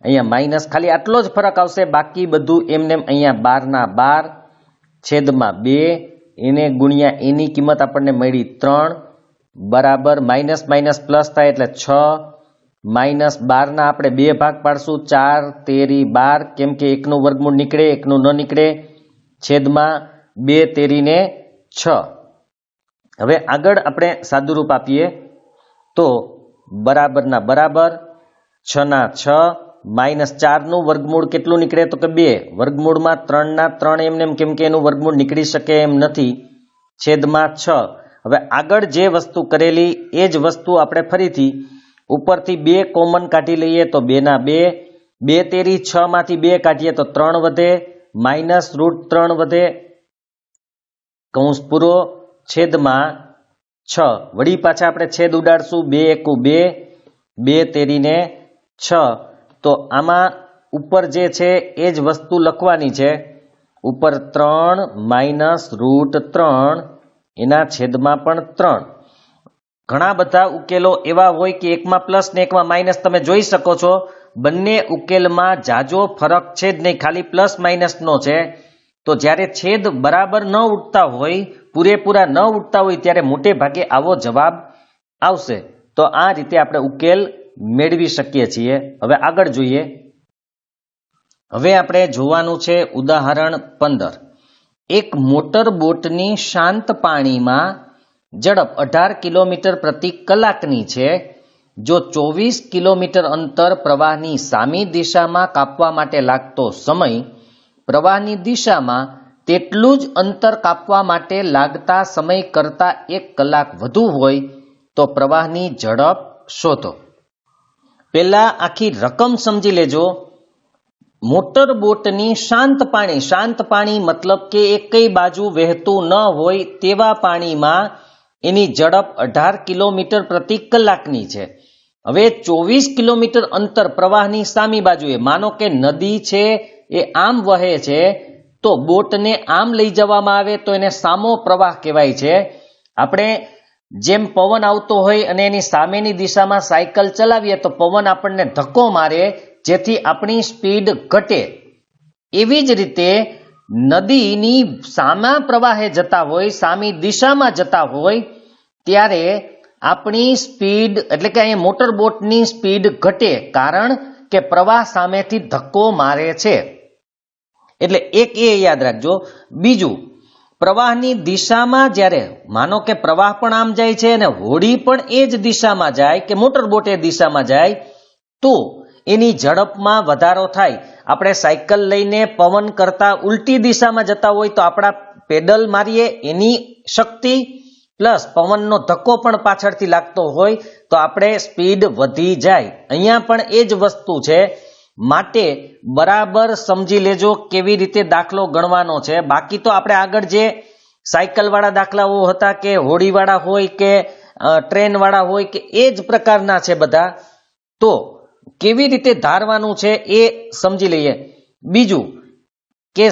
અહીંયા માઇનસ, ખાલી આટલો જ ફરક આવશે, બાકી બધું એમનેમ. અહીંયા 12 છેદમાં 2, એને ગુણ્યા એની કિંમત આપણને મળી 3, બરાબર માઇનસ માઇનસ પ્લસ થાય એટલે 6, -12 આપણે 2 ભાગ પાડશું, 4 તેરી 12, કેમ કે એકનું વર્ગમૂળ નીકળે, એકનું ન નીકળે, છેદમાં 2 તેરીને 6. હવે આગળ આપણે સાદુરૂપ આપીએ તો બરાબરના બરાબર 6 -4 નું વર્ગમૂળ કેટલું નીકળે? તો કે 2. વર્ગમૂળમાં 3 ના 3 એમનેમ, કેમ કે એનું વર્ગમૂળ નીકળી શકે એમ નથી, છેદમાં 6. હવે આગળ જે વસ્તુ કરેલી એ જ વસ્તુ આપણે ફરીથી ઉપરથી 2 કોમન કાઢી લઈએ તો 2 ના 2, 2 તેરી 6 માંથી 2 કાઢીએ તો 3 વધે, -√3 વધે, કૌંસ પૂરો, છેદમાં 6. વળી પાછા આપણે છેદ ઉડાડશું, 2 એકુ 2, 2 તેરીને 6. તો આમાં ઉપર જે છે એ જ વસ્તુ લખવાની છે, ઉપર 3 -√3 એના છેદમાં પણ 3. ઘણા બધા ઉકેલો એવા હોય કે એકમાં પ્લસ ને એકમાં માઇનસ. તમે જોઈ શકો છો બંને ઉકેલમાં જાજો ફરક છે જ નહીં, ખાલી પ્લસ માઇનસનો છે. તો જ્યારે છેદ બરાબર ન ઉડતા હોય, પૂરેપૂરા ન ઉડતા હોય, ત્યારે મોટે ભાગે આવો જવાબ આવશે. તો આ રીતે આપણે ઉકેલ મેળવી શકીએ છીએ. હવે આગળ જોઈએ. હવે આપણે જોવાનું છે ઉદાહરણ 15. એક મોટર બોટની શાંત પાણીમાં ઝડપ 18 કિલોમીટર પ્રતિ કલાકની છે. જો 24 કિલોમીટર અંતર પ્રવાહની સામી દિશામાં કાપવા માટે લાગતો સમય પ્રવાહની દિશામાં તેટલું જ અંતર કાપવા માટે લાગતા સમય કરતાં 1 કલાક વધુ હોય તો પ્રવાહની ઝડપ શોધો. પહેલા આખી રકમ સમજી લેજો. મોટર બોટની શાંત પાણી મતલબ કે એકઈ બાજુ વહેતું ન હોય તેવા પાણીમાં એની ઝડપ 18 કિલોમીટર પ્રતિ કલાકની છે. હવે 24 કિલોમીટર અંતર પ્રવાહની સામી બાજુએ, માનો કે નદી છે એ આમ વહે છે, તો બોટને આમ લઈ જવામાં આવે તો એને સામો પ્રવાહ કહેવાય છે. આપણે જેમ પવન આવતો હોય અને એની સામેની દિશામાં સાયકલ ચલાવીએ તો પવન આપણને ધક્કો મારે, જેથી આપણી સ્પીડ ઘટે. એવી જ રીતે નદીની સામા પ્રવાહે જતા હોય, સામી દિશામાં જતા હોય, ત્યારે આપણી સ્પીડ એટલે કે અહીંયા મોટર બોટની સ્પીડ ઘટે, કારણ કે પ્રવાહ સામેથી ધક્કો મારે છે. એટલે એક એ યાદ રાખજો. બીજું, પ્રવાહની દિશામાં જ્યારે માનો કે પ્રવાહ પણ આમ જાય છે અને હોડી પણ એ જ દિશામાં જાય કે મોટર બોટ એ દિશામાં જાય, તો એની ઝડપમાં વધારો થાય. આપણે સાયકલ લઈને પવન કરતા ઉલટી દિશામાં જતા હોય તો આપણા પેડલ મારીએ એની શક્તિ પ્લસ પવનનો ધક્કો પણ પાછળથી લાગતો હોય તો આપણે સ્પીડ વધી જાય. અહીંયા પણ એ જ વસ્તુ છે. માટે બરાબર સમજી લેજો કેવી રીતે દાખલો ગણવાનો છે. બાકી તો આપણે આગળ જે સાયકલ વાળા દાખલાઓ હતા કે હોડી વાળા હોય કે ટ્રેન વાળા હોય કે એ જ પ્રકારના છે બધા. તો કેવી રીતે ધારવાનું છે એ સમજી લઈએ. બીજું કે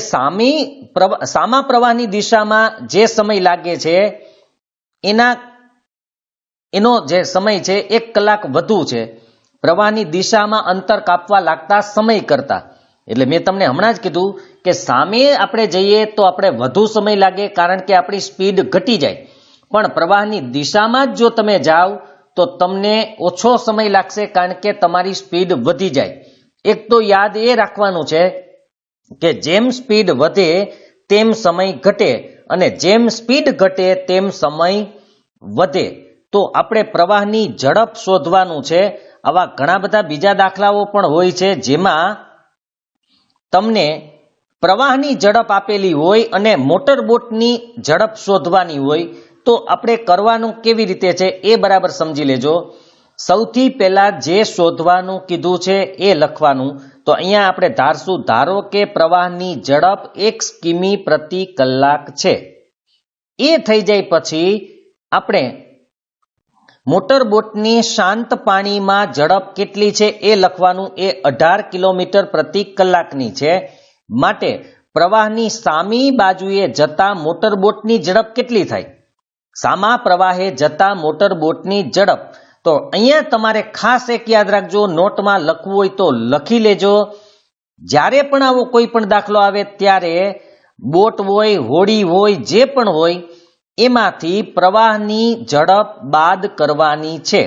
સામા પ્રવાહની દિશામાં જે સમય લાગે છે એનો જે સમય છે 1 કલાક વધુ છે પ્રવાહની દિશામાં અંતર કાપવા લાગતા સમય કરતા. એટલે મેં તમને હમણાં જ કીધું કે સામે આપણે જઈએ તો આપણે વધુ સમય લાગે, કારણ કે આપણી સ્પીડ ઘટી જાય. પણ પ્રવાહની દિશામાં જ જો તમે જાઓ તો તમને ઓછો સમય લાગશે, કારણ કે તમારી સ્પીડ વધી જાય. એક તો યાદ એ રાખવાનું છે કે જેમ સ્પીડ વધે તેમ સમય ઘટે, અને જેમ સ્પીડ ઘટે તેમ સમય વધે. તો આપણે પ્રવાહની ઝડપ શોધવાનું છે. આવા ઘણા બધા બીજા દાખલાઓ પણ હોય છે જેમાં તમને પ્રવાહની ઝડપ આપેલી હોય અને મોટર બોટની ઝડપ શોધવાની હોય. તો આપણે કરવાનું કેવી રીતે છે એ બરાબર સમજી લેજો. સૌથી પહેલા જે શોધવાનું કીધું છે એ લખવાનું. તો અહીંયા આપણે ધારશું, ધારો કે પ્રવાહની ઝડપ 1 કિમી પ્રતિ કલાક છે. એ થઈ જાય પછી આપણે મોટરબોટની શાંત પાણીમાં ઝડપ કેટલી છે એ લખવાનું. એ 18 કિલોમીટર પ્રતિ કલાકની છે. માટે પ્રવાહની સામી બાજુએ જતા મોટરબોટની ઝડપ કેટલી થાય? સામા પ્રવાહે જતા મોટરબોટની ઝડપ. તો અહીંયા તમારે ખાસ એક યાદ રાખજો, નોટમાં લખવું હોય તો લખી લેજો. જ્યારે પણ આવો કોઈ પણ દાખલો આવે ત્યારે બોટ હોય, હોડી હોય, જે પણ હોય એમાંથી પ્રવાહની ઝડપ બાદ કરવાની છે.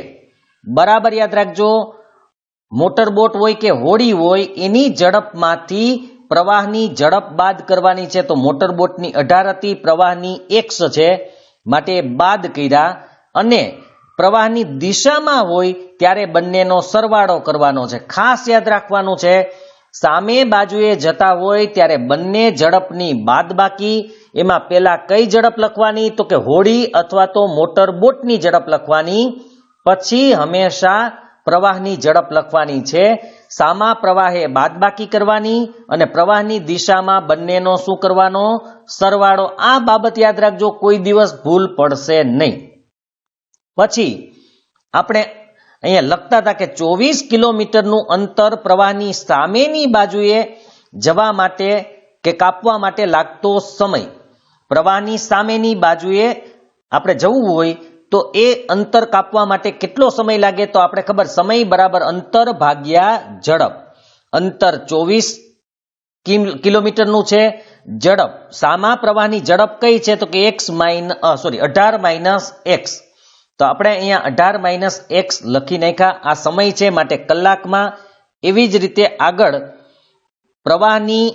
બરાબર યાદ રાખજો. મોટરબોટ હોય કે હોડી હોય એની ઝડપમાંથી પ્રવાહની ઝડપ બાદ કરવાની છે. તો મોટરબોટની 18 હતી, પ્રવાહની 1 છે, માટે બાદ કર્યા. અને પ્રવાહની દિશામાં હોય ત્યારે બંનેનો સરવાળો કરવાનો છે. ખાસ યાદ રાખવાનું છે, સામે બાજુએ જતા હોય ત્યારે બંને ઝડપની બાદબાકી. એમાં પહેલા કઈ ઝડપ લખવાની? તો કે હોડી અથવા તો મોટરબોટની ઝડપ લખવાની. પછી હંમેશા પ્રવાહની ઝડપ લખવાની છે. સામા પ્રવાહે બાદબાકી કરવાની અને પ્રવાહની દિશામાં બંનેનો શું કરવાનો? સરવાળો. આ બાબત યાદ રાખજો, કોઈ દિવસ ભૂલ પડશે નહીં. પછી આપણે અહીંયા લખતા હતા કે 24 કિલોમીટરનું અંતર પ્રવાહની સામેની બાજુએ જવા માટે કે કાપવા માટે લાગતો સમય. પ્રવાહની સામેની બાજુએ આપણે જવું હોય તો એ અંતર કાપવા માટે કેટલો સમય લાગે? તો આપણે ખબર, સમય બરાબર અંતર ભાગ્યા ઝડપ. અંતર 24 કિલોમીટરનું છે. ઝડપ, સામા પ્રવાહની ઝડપ કઈ છે? તો કે 18 - x. તો આપણે અહીંયા 18 - x લખી નાખ્યા. આ સમય છે માટે કલાકમાં. એવી જ રીતે આગળ પ્રવાહની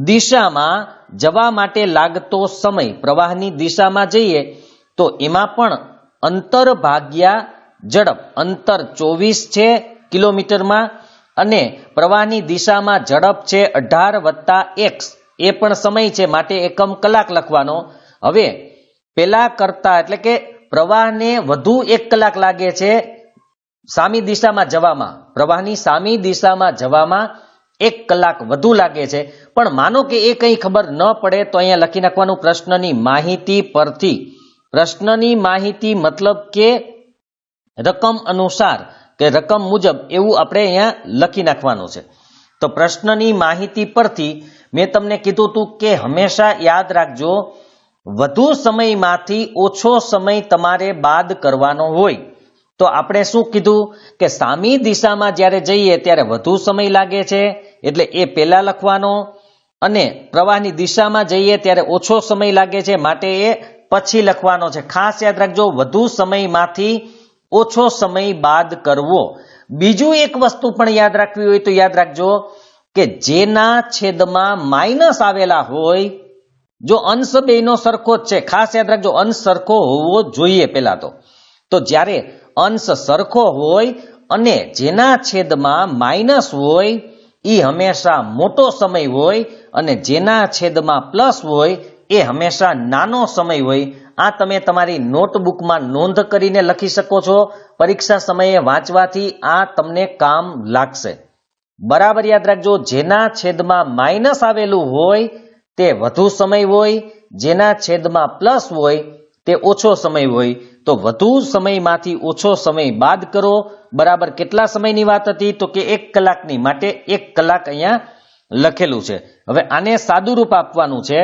દિશામાં જવા માટે લાગતો સમય. પ્રવાહની દિશામાં જઈએ તો એમાં પણ અંતર ભાગ્યા ઝડપ. અંતર 24 છે કિલોમીટરમાં અને પ્રવાહની દિશામાં ઝડપ છે 18 + x. એ પણ સમય છે માટે એકમ કલાક લખવાનો. હવે પેલા કરતા એટલે કે પ્રવાહને વધુ 1 કલાક લાગે છે સામી દિશામાં જવામાં. પ્રવાહની સામી દિશામાં જવામાં 1 કલાક વધુ લાગે છે. પણ માનો કે એ કંઈ ખબર ન પડે તો અહીંયા લખી નાખવાનું પ્રશ્નની માહિતી પરથી. પ્રશ્નની માહિતી મતલબ કે રકમ અનુસાર કે રકમ મુજબ એવું આપણે અહીંયા લખી નાખવાનું છે. તો પ્રશ્નની માહિતી પરથી મેં તમને કીધું હતું કે હંમેશા યાદ રાખજો, વધુ સમયમાંથી ઓછો સમય તમારે બાદ કરવાનો હોય. તો આપણે શું કીધું કે સામી દિશામાં જ્યારે જઈએ ત્યારે વધુ સમય લાગે છે એટલે એ પહેલા લખવાનો, અને પ્રવાહની દિશામાં જઈએ ત્યારે ઓછો સમય લાગે છે માટે એ પછી લખવાનો છે. ખાસ યાદ રાખજો, વધુ સમયમાંથી ઓછો સમય બાદ કરવો. બીજું એક વસ્તુ પણ યાદ રાખવી હોય તો યાદ રાખજો કે જેના છેદમાં માઇનસ આવેલા હોય, જો અંશ બેયનો સરખો જ છે, ખાસ યાદ રાખજો અંશ સરખો હોવો જોઈએ પહેલા તો જ્યારે અંશ સરખો હોય અને જેના છેદમાં માઇનસ હોય એ હંમેશા મોટો સમય હોય અને જેના છેદમાં પ્લસ હોય એ હંમેશા નાનો સમય હોય. આ તમે તમારી નોટબુકમાં નોંધ કરીને લખી શકો છો. પરીક્ષા સમયે વાંચવાથી આ તમને કામ લાગશે. બરાબર યાદ રાખજો, જેના છેદમાં માઇનસ આવેલું હોય તે વધુ સમય હોય, જેના છેદમાં પ્લસ હોય તે ઓછો સમય હોય. તો વધુ સમયમાંથી ઓછો સમય બાદ કરો. બરાબર કેટલા સમયની વાત હતી? તો કે 1 કલાકની, માટે 1 કલાક અહીંયા લખેલું છે. હવે આને સાદું રૂપ આપવાનું છે.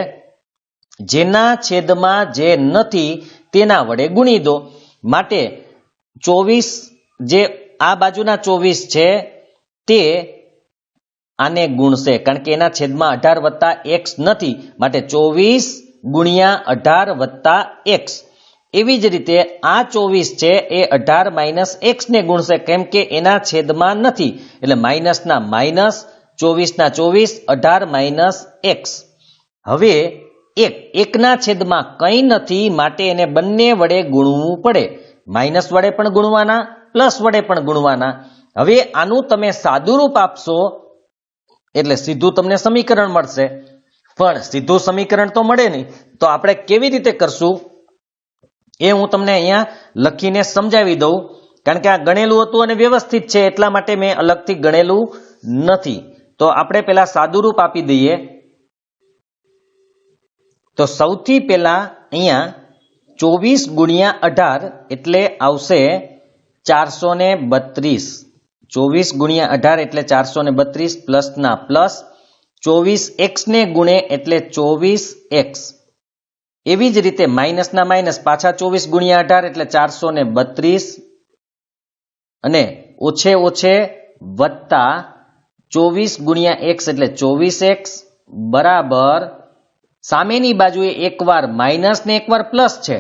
જેના છેદમાં જે નથી તેના વડે ગુણી દો. માટે 24 જે આ બાજુના 24 છે તે આને ગુણશે, કારણ કે એના છેદમાં 18 + x નથી, માટે 24 × 18 + x. એવી જ રીતે આ 24 છે એ 18 - x ને ગુણશે, કેમ કે એના છેદમાં નથી એટલે માઇનસના માઇનસ, 24 ના 24, 18 - x. હવે એકના છેદમાં કંઈ નથી માટે એને બંને વડે ગુણવું પડે. માઇનસ વડે પણ ગુણવાના, પ્લસ વડે પણ ગુણવાના. હવે આનું તમે સાદું રૂપ આપશો એટલે સીધું તમને સમીકરણ મળશે. પણ સીધું સમીકરણ તો મળે નહીં, તો આપણે કેવી રીતે કરશું એ હું તમને અહીંયા લખીને સમજાવી દઉં કારણ કે આ ગણેલું હતું અને વ્યવસ્થિત છે એટલા માટે મેં અલગથી ગણેલું નથી. તો આપણે પેલા સાદુરૂપ આપી દઈએ. તો સૌથી પહેલા અહીંયા 24 ગુણ્યા 18 એટલે આવશે 432. 24 ગુણ્યા 18 એટલે 432 પ્લસના પ્લસ 24x ને ગુણે એટલે 24x. એવી જ રીતે માઇનસના માઇનસ પાછા 24 ગુણ્યા 18 એટલે 432 અને ઓછે ઓછે વત્તા 24 ગુણ્યા x એટલે 24x બરાબર સામેની બાજુએ એકવાર માઇનસ ને એકવાર પ્લસ છે.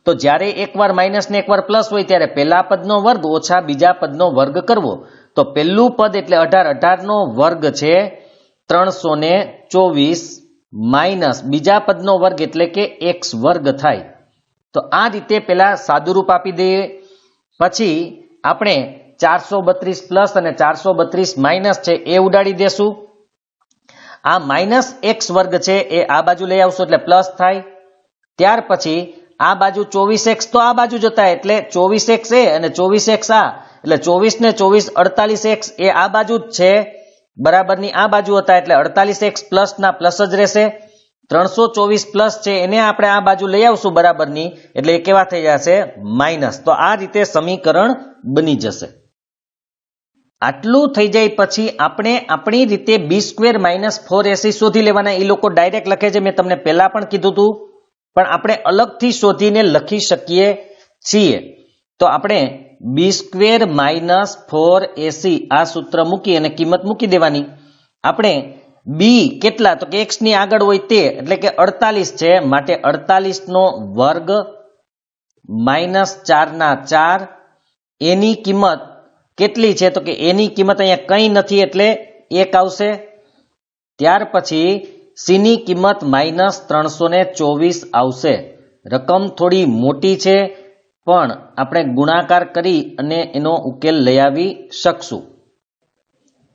તો જ્યારે એકવાર માઇનસ ને એકવાર પ્લસ હોય ત્યારે પહેલા પદનો વર્ગ ઓછા બીજા પદનો વર્ગ કરવો. તો પહેલું પદ એટલે 18 નો વર્ગ છે 324 માઇનસ બીજા પદનો વર્ગ એટલે કે x વર્ગ થાય. તો આ રીતે પેલા સાદુરૂપ આપી દઈએ. પછી આપણે 432 પ્લસ અને 432 માઇનસ છે એ ઉડાડી દેશું. આ માઇનસ x વર્ગ છે એ આ બાજુ લઈ આવશું એટલે પ્લસ થાય. ત્યાર પછી આ બાજુ 24x તો આ બાજુ જતા એટલે 24x એ અને 24x આ એટલે 24 ને 24 48x એ આ બાજુ જ છે બરાબરની આ બાજુ હતા એટલે 48x પ્લસ ના પ્લસ જ રહેશે. 324 પ્લસ છે એને આપણે આ બાજુ લઈ આવશું બરાબરની એટલે એ કેવા થઈ જશે માઇનસ. તો આ રીતે સમીકરણ બની જશે. આટલું થઈ જાય પછી આપણે આપણી રીતે b² - 4ac શોધી લેવાના. એ લોકો ડાયરેક્ટ લખે છે, મેં તમને પહેલા પણ કીધું હતું, પણ આપણે અલગથી શોધીને લખી શકીએ છીએ. તો આપણે b² - 4ac આ સૂત્ર મૂકી અને કિંમત મૂકી દેવાની. આપણે b કેટલા તો કે x ની આગળ હોય તે એટલે કે 48 છે માટે 48 નો વર્ગ -4/4 એની કિંમત કેટલી છે તો કે એની કિંમત અહીંયા કંઈ નથી એટલે 1 આવશે. ત્યાર પછી c ની કિંમત -324 આવશે. રકમ થોડી મોટી છે પણ આપણે ગુણાકાર કરી અને એનો ઉકેલ લઈ આવી શકશું.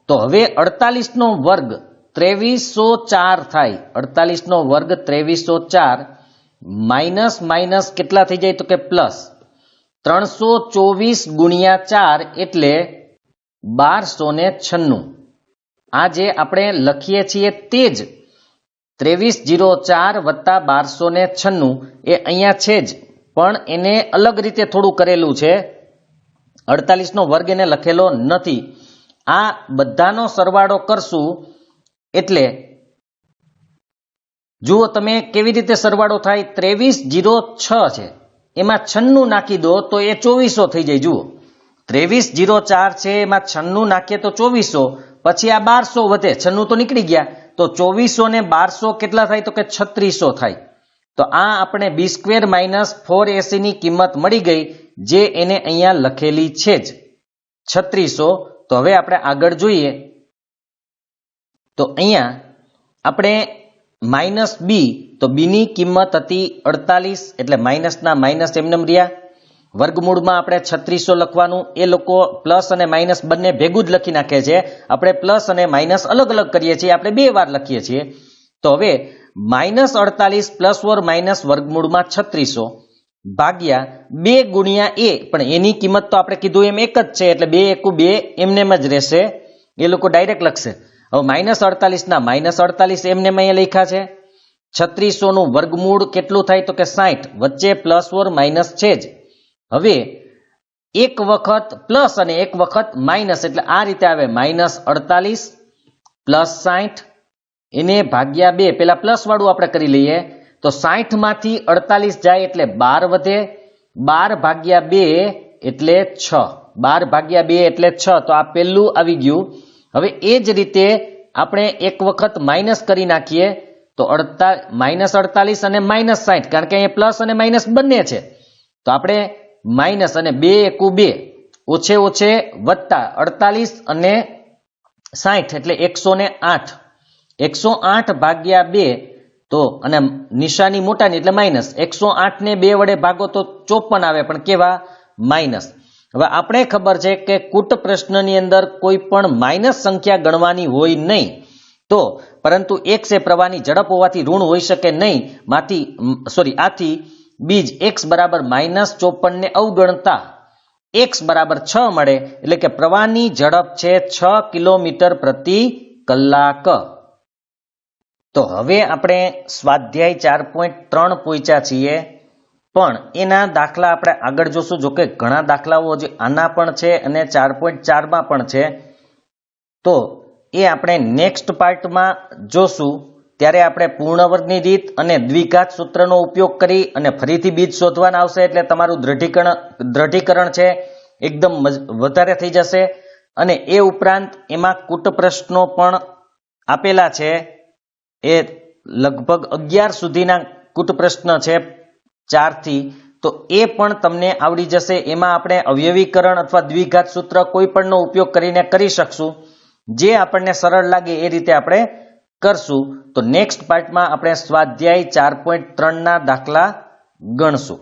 તો હવે 48 નો વર્ગ 2304 થાય. 48 નો વર્ગ 2304 માઇનસ માઇનસ કેટલા થઈ જાય તો કે પ્લસ 324 ગુણ્યા 4 એટલે 1296. આ જે આપણે લખીએ છીએ તે જ 2304 વત્તા 1296 એ અહીંયા છે જ, પણ એને અલગ રીતે થોડું કરેલું છે. 48 નો વર્ગ એને લખેલો નથી. આ બધાનો સરવાળો કરશું એટલે જુઓ તમે કેવી રીતે સરવાળો થાય. 2306 છે એમાં 96 નાખી દો તો એ 2400 થઈ જાય. જુઓ 2304 છે એમાં 96 નાખીએ તો 2400, પછી આ 1200 વધે, 96 તો નીકળી ગયા તો 2400 ને 1200 કેટલા થાય તો કે 3600 થાય. તો આ આપણે b² - 4ac ની કિંમત મળી ગઈ જે એને અહીંયા લખેલી છે જ 3600. તો હવે આપણે આગળ જોઈએ તો અહીંયા આપણે -b તો b ની કિંમત હતી 48 એટલે માઇનસના માઇનસ એમનેમ રહ્યા. વર્ગમૂળમાં આપણે 3600 લખવાનું. એ લોકો પ્લસ અને માઇનસ બંને ભેગું જ લખી નાખે છે. આપણે પ્લસ અને માઇનસ અલગ અલગ કરીએ છીએ, આપણે 2 વાર લખીએ છીએ. તો હવે -48 પ્લસ ઓર માઇનસ વર્ગમૂળમાં 3600 ભાગ્યા 2 ગુણ્યા a, પણ એની કિંમત તો આપણે કીધું એમ એક જ છે એટલે 2 એકુ 2 એમનેમ જ રહેશે. એ લોકો ડાયરેક્ટ લખશે. હવે -48 ના -48 એમનેમ અહીંયા લખ્યા છે. 3600 નું વર્ગમૂળ કેટલું થાય તો કે 60, વચ્ચે પ્લસ ઓર માઇનસ છે જ. હવે એક વખત પ્લસ અને એક વખત માઇનસ એટલે આ રીતે આવે -48 પ્લસ 60 એને ભાગ્યા 2. પેલા પ્લસ વાળું આપણે કરી લઈએ તો 60 માંથી 48 જાય એટલે 12 વધે, 12 ભાગ્યા 2 એટલે 6, 12 ભાગ્યા 2 એટલે 6. તો આ પહેલું આવી ગયું. હવે એ જ રીતે આપણે એક વખત માઇનસ કરી નાખીએ તો -48 અને -60, કારણ કે અહીંયા પ્લસ અને માઇનસ બંને છે તો આપણે માઇનસ અને 2 એકુ 2 ઓછે ઓછે વત્તા 48 અને 60 એટલે 108. 108 ભાગ્યા 2 તો અને નિશાની મોટાની એટલે માઇનસ. 108 ને 2 વડે ભાગો તો 54 આવે, પણ કેવા માઇનસ. હવે આપણે ખબર છે કે કૂટ પ્રશ્નની અંદર કોઈ પણ માઇનસ સંખ્યા ગણવાની હોય નહીં. તો પરંતુ x એ પ્રવાહની ઝડપ હોવાથી ઋણ હોઈ શકે નહીં. આથી બીજ x બરાબર -54 ને અવગણતા x બરાબર 6 મળે, એટલે કે પ્રવાહની ઝડપ છે 6 કિલોમીટર પ્રતિ કલાક. તો હવે આપણે સ્વાધ્યાય 4.3 પહોંચ્યા છીએ, પણ એના દાખલા આપણે આગળ જોશું. જો કે ઘણા દાખલાઓ જે આના પણ છે અને 4.4 પણ છે, તો એ આપણે નેક્સ્ટ પાર્ટમાં જોશું. ત્યારે આપણે પૂર્ણવર્ગની રીત અને દ્વિઘાત સૂત્રનો ઉપયોગ કરી અને ફરીથી બીજ શોધવાના આવશે, એટલે તમારું દ્રઢીકરણ છે એકદમ વધારે થઈ જશે. અને એ ઉપરાંત એમાં કૂટ પ્રશ્નો પણ આપેલા છે, એ લગભગ 11 સુધીના કૂટ પ્રશ્ન છે 4 થી, તો એ પણ તમને આવડી જશે. એમાં આપણે અવયવીકરણ અથવા દ્વિઘાત સૂત્ર કોઈ પણનો ઉપયોગ કરીને કરી શકશું. જે આપણને સરળ લાગે એ રીતે આપણે કરશું. તો નેક્સ્ટ પાર્ટમાં આપણે સ્વાધ્યાય 4.3 ના દાખલા ગણશું.